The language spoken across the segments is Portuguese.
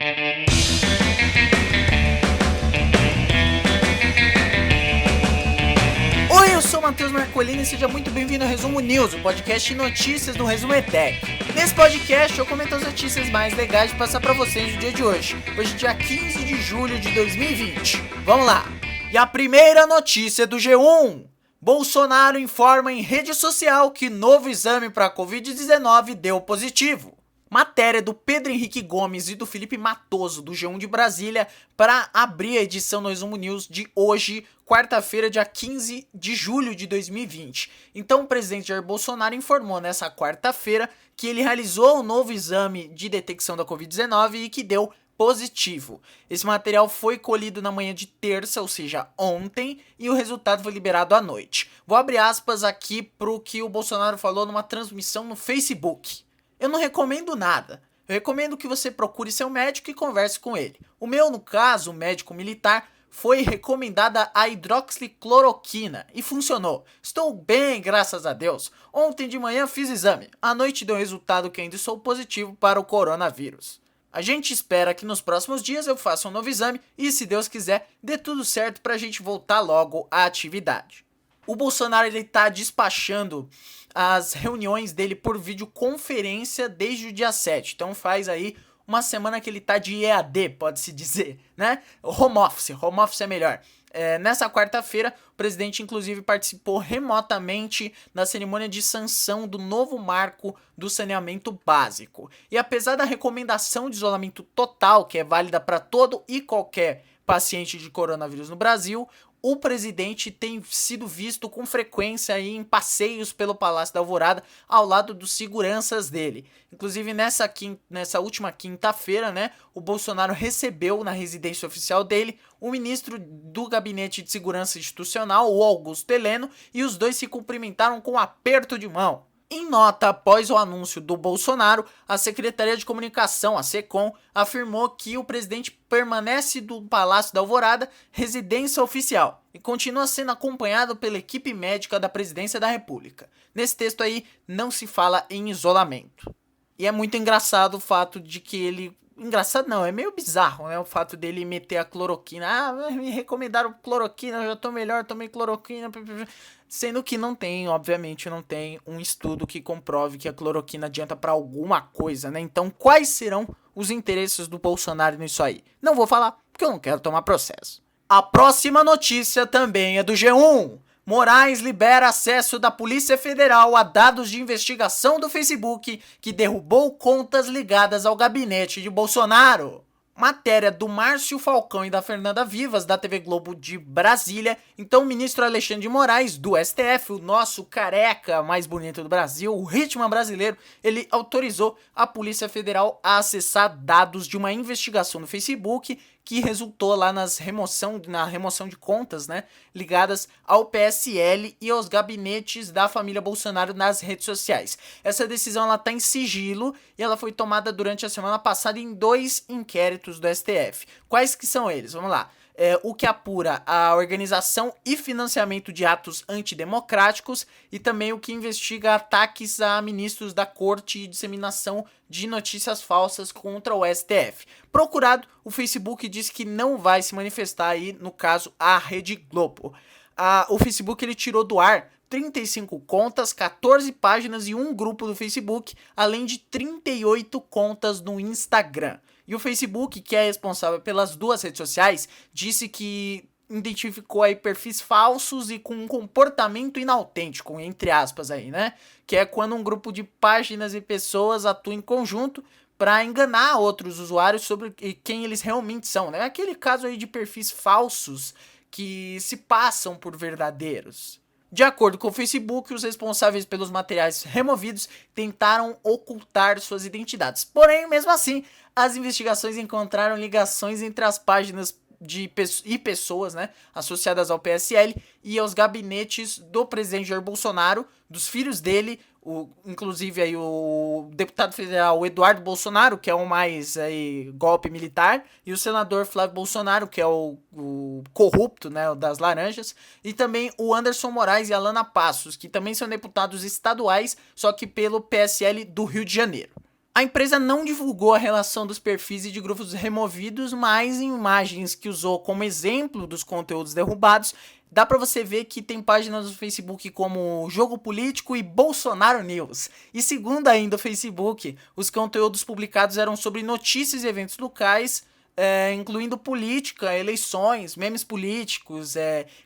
Oi, eu sou o Matheus Marcolini e seja muito bem-vindo ao Resumo News, o podcast de notícias do Resumo ETEC. Nesse podcast eu comento as notícias mais legais de passar pra vocês no dia de hoje, dia 15 de julho de 2020. Vamos lá! E a primeira notícia do G1. Bolsonaro informa em rede social que novo exame para Covid-19 deu positivo. Matéria do Pedro Henrique Gomes e do Felipe Matoso, do G1 de Brasília, para abrir a edição do Resumo News de hoje, quarta-feira, dia 15 de julho de 2020. Então, o presidente Jair Bolsonaro informou nessa quarta-feira que ele realizou um novo exame de detecção da Covid-19 e que deu positivo. Esse material foi colhido na manhã de terça, ou seja, ontem, e o resultado foi liberado à noite. Vou abrir aspas aqui pro que o Bolsonaro falou numa transmissão no Facebook. Eu não recomendo nada. Eu recomendo que você procure seu médico e converse com ele. O meu, no caso, o médico militar, foi recomendada a hidroxicloroquina e funcionou. Estou bem, graças a Deus. Ontem de manhã fiz exame. À noite deu resultado que ainda sou positivo para o coronavírus. A gente espera que nos próximos dias eu faça um novo exame e, se Deus quiser, dê tudo certo pra gente voltar logo à atividade. O Bolsonaro ele tá despachando as reuniões dele por videoconferência desde o dia 7. Então faz aí uma semana que ele tá de EAD, pode-se dizer, né? Home office é melhor. Nessa quarta-feira, o presidente inclusive participou remotamente da cerimônia de sanção do novo marco do saneamento básico. E apesar da recomendação de isolamento total, que é válida para todo e qualquer paciente de coronavírus no Brasil, o presidente tem sido visto com frequência aí em passeios pelo Palácio da Alvorada ao lado dos seguranças dele. Inclusive nessa última quinta-feira, né, o Bolsonaro recebeu na residência oficial dele o ministro do Gabinete de Segurança Institucional, o Augusto Heleno, e os dois se cumprimentaram com um aperto de mão. Em nota após o anúncio do Bolsonaro, a Secretaria de Comunicação, a SECOM, afirmou que o presidente permanece do Palácio da Alvorada residência oficial e continua sendo acompanhado pela equipe médica da Presidência da República. Nesse texto aí não se fala em isolamento. E é muito engraçado o fato de que ele... Engraçado não, é meio bizarro, né? O fato dele meter a cloroquina. Ah, me recomendaram cloroquina, eu já tô melhor, tomei cloroquina. Sendo que obviamente não tem um estudo que comprove que a cloroquina adianta pra alguma coisa, né? Então quais serão os interesses do Bolsonaro nisso aí? Não vou falar, porque eu não quero tomar processo. A próxima notícia também é do G1. Moraes libera acesso da Polícia Federal a dados de investigação do Facebook que derrubou contas ligadas ao gabinete de Bolsonaro. Matéria do Márcio Falcão e da Fernanda Vivas, da TV Globo de Brasília. Então o ministro Alexandre de Moraes, do STF, o nosso careca mais bonito do Brasil, o ritmo brasileiro, ele autorizou a Polícia Federal a acessar dados de uma investigação no Facebook que resultou lá na remoção de contas, né, ligadas ao PSL e aos gabinetes da família Bolsonaro nas redes sociais. Essa decisão ela tá em sigilo e ela foi tomada durante a semana passada em 2 inquéritos do STF. Quais que são eles? Vamos lá. O que apura a organização e financiamento de atos antidemocráticos e também o que investiga ataques a ministros da corte e disseminação de notícias falsas contra o STF. Procurado, o Facebook disse que não vai se manifestar aí, no caso, a Rede Globo. O Facebook ele tirou do ar 35 contas, 14 páginas e um grupo do Facebook, além de 38 contas no Instagram. E o Facebook, que é responsável pelas 2 redes sociais, disse que identificou aí perfis falsos e com um comportamento inautêntico, entre aspas aí, né? Que é quando um grupo de páginas e pessoas atua em conjunto para enganar outros usuários sobre quem eles realmente são, né? Aquele caso aí de perfis falsos que se passam por verdadeiros. De acordo com o Facebook, os responsáveis pelos materiais removidos tentaram ocultar suas identidades. Porém, mesmo assim, as investigações encontraram ligações entre as páginas e pessoas, né, associadas ao PSL e aos gabinetes do presidente Jair Bolsonaro, dos filhos dele, inclusive aí o deputado federal Eduardo Bolsonaro, que é o mais aí, golpe militar, e o senador Flávio Bolsonaro, que é o corrupto, né, das laranjas, e também o Anderson Moraes e a Lana Passos, que também são deputados estaduais, só que pelo PSL do Rio de Janeiro. A empresa não divulgou a relação dos perfis e de grupos removidos, mas em imagens que usou como exemplo dos conteúdos derrubados, dá pra você ver que tem páginas no Facebook como Jogo Político e Bolsonaro News. E segundo ainda o Facebook, os conteúdos publicados eram sobre notícias e eventos locais, incluindo política, eleições, memes políticos,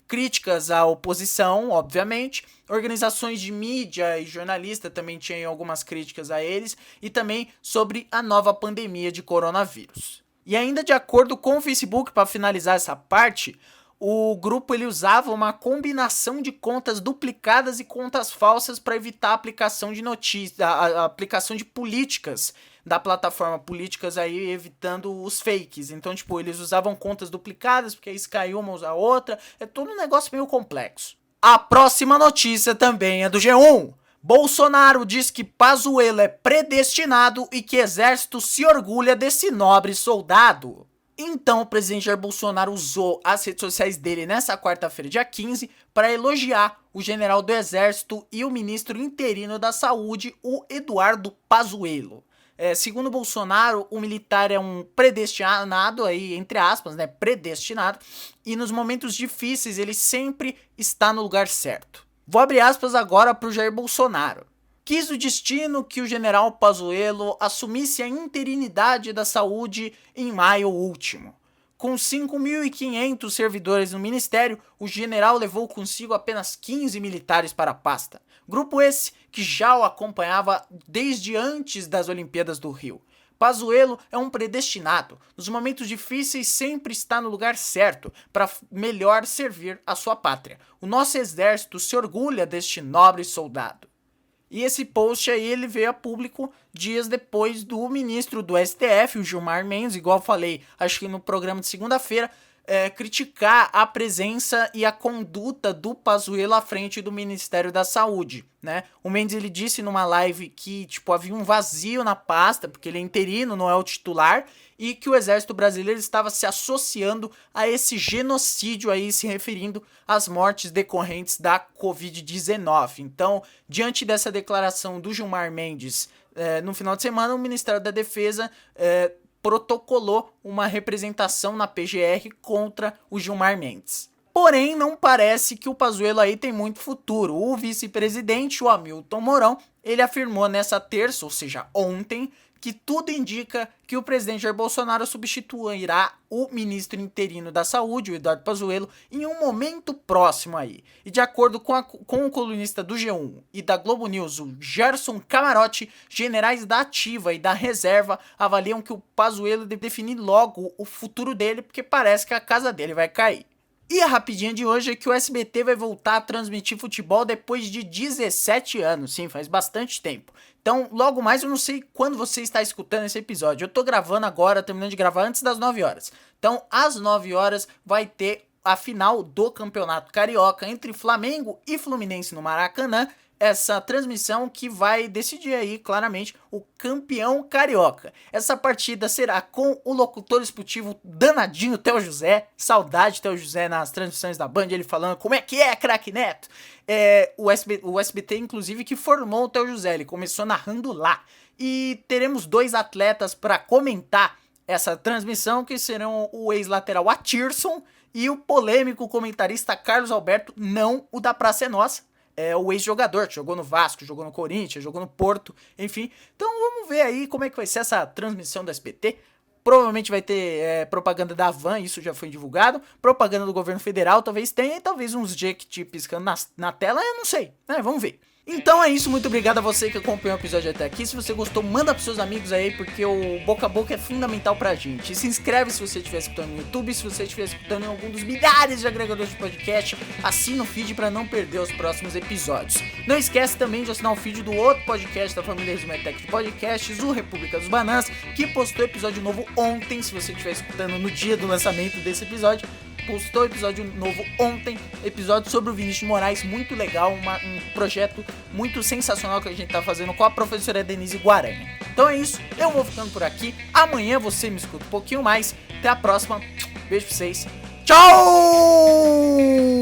críticas à oposição, obviamente. Organizações de mídia e jornalista também tinham algumas críticas a eles, e também sobre a nova pandemia de coronavírus. E ainda de acordo com o Facebook, para finalizar essa parte, o grupo ele usava uma combinação de contas duplicadas e contas falsas para evitar a aplicação de notícias, a aplicação de políticas da plataforma, políticas aí evitando os fakes. Então, tipo, eles usavam contas duplicadas porque aí se caiu uma usa a outra. É todo um negócio meio complexo. A próxima notícia também é do G1. Bolsonaro diz que Pazuello é predestinado e que exército se orgulha desse nobre soldado. Então o presidente Jair Bolsonaro usou as redes sociais dele nessa quarta-feira, dia 15, para elogiar o general do exército e o ministro interino da saúde, o Eduardo Pazuello. Segundo Bolsonaro, o militar é um predestinado, aí, entre aspas, né, predestinado, e nos momentos difíceis ele sempre está no lugar certo. Vou abrir aspas agora para o Jair Bolsonaro. Quis o destino que o general Pazuello assumisse a interinidade da saúde em maio último. Com 5.500 servidores no ministério, o general levou consigo apenas 15 militares para a pasta. Grupo esse que já o acompanhava desde antes das Olimpíadas do Rio. Pazuello é um predestinado. Nos momentos difíceis sempre está no lugar certo para melhor servir a sua pátria. O nosso exército se orgulha deste nobre soldado. E esse post aí ele veio a público dias depois do ministro do STF, o Gilmar Mendes, igual eu falei, acho que no programa de segunda-feira, criticar a presença e a conduta do Pazuello à frente do Ministério da Saúde, né? O Mendes ele disse numa live que tipo havia um vazio na pasta, porque ele é interino, não é o titular, e que o Exército Brasileiro estava se associando a esse genocídio aí, se referindo às mortes decorrentes da Covid-19. Então, diante dessa declaração do Gilmar Mendes, no final de semana, o Ministério da Defesa protocolou uma representação na PGR contra o Gilmar Mendes. Porém, não parece que o Pazuello aí tem muito futuro. O vice-presidente, o Hamilton Mourão, ele afirmou nessa terça, ou seja, ontem, que tudo indica que o presidente Jair Bolsonaro substituirá o ministro interino da Saúde, o Eduardo Pazuello, em um momento próximo aí. E de acordo com o colunista do G1 e da Globo News, o Gerson Camarote, generais da ativa e da reserva avaliam que o Pazuello deve definir logo o futuro dele, porque parece que a casa dele vai cair. E a rapidinha de hoje é que o SBT vai voltar a transmitir futebol depois de 17 anos, sim, faz bastante tempo. Então, logo mais, eu não sei quando você está escutando esse episódio. Eu tô gravando agora, terminando de gravar antes das 9 horas. Então, às 9 horas vai ter a final do Campeonato Carioca entre Flamengo e Fluminense no Maracanã. Essa transmissão que vai decidir aí, claramente, o campeão carioca. Essa partida será com o locutor esportivo danadinho Theo José. Saudade Theo José nas transmissões da Band, ele falando como é que é, craque Neto. O SBT, inclusive, que formou o Theo José, ele começou narrando lá. E teremos dois atletas para comentar essa transmissão, que serão o ex-lateral Atirson e o polêmico comentarista Carlos Alberto, não o da Praça é Nossa. O ex-jogador que jogou no Vasco, jogou no Corinthians, jogou no Porto, enfim. Então vamos ver aí como é que vai ser essa transmissão do SBT. Provavelmente vai ter propaganda da Havan, isso já foi divulgado. Propaganda do governo federal talvez tenha, e talvez uns Jequiti piscando na tela, eu não sei. Vamos ver. Então é isso, muito obrigado a você que acompanhou o episódio até aqui. Se você gostou, manda pros seus amigos aí, porque o boca a boca é fundamental pra gente. E se inscreve se você estiver escutando no YouTube, se você estiver escutando em algum dos milhares de agregadores de podcast, assina o feed pra não perder os próximos episódios. Não esquece também de assinar o feed do outro podcast da família Resumo ETEC de podcasts, o República dos Bananas, que postou episódio novo ontem. Se você estiver escutando no dia do lançamento desse episódio, postou episódio novo ontem, episódio sobre o Vinícius de Moraes, muito legal, um projeto muito sensacional que a gente tá fazendo com a professora Denise Guaranha. Então é isso, eu vou ficando por aqui, amanhã você me escuta um pouquinho mais, até a próxima, beijo pra vocês, tchau!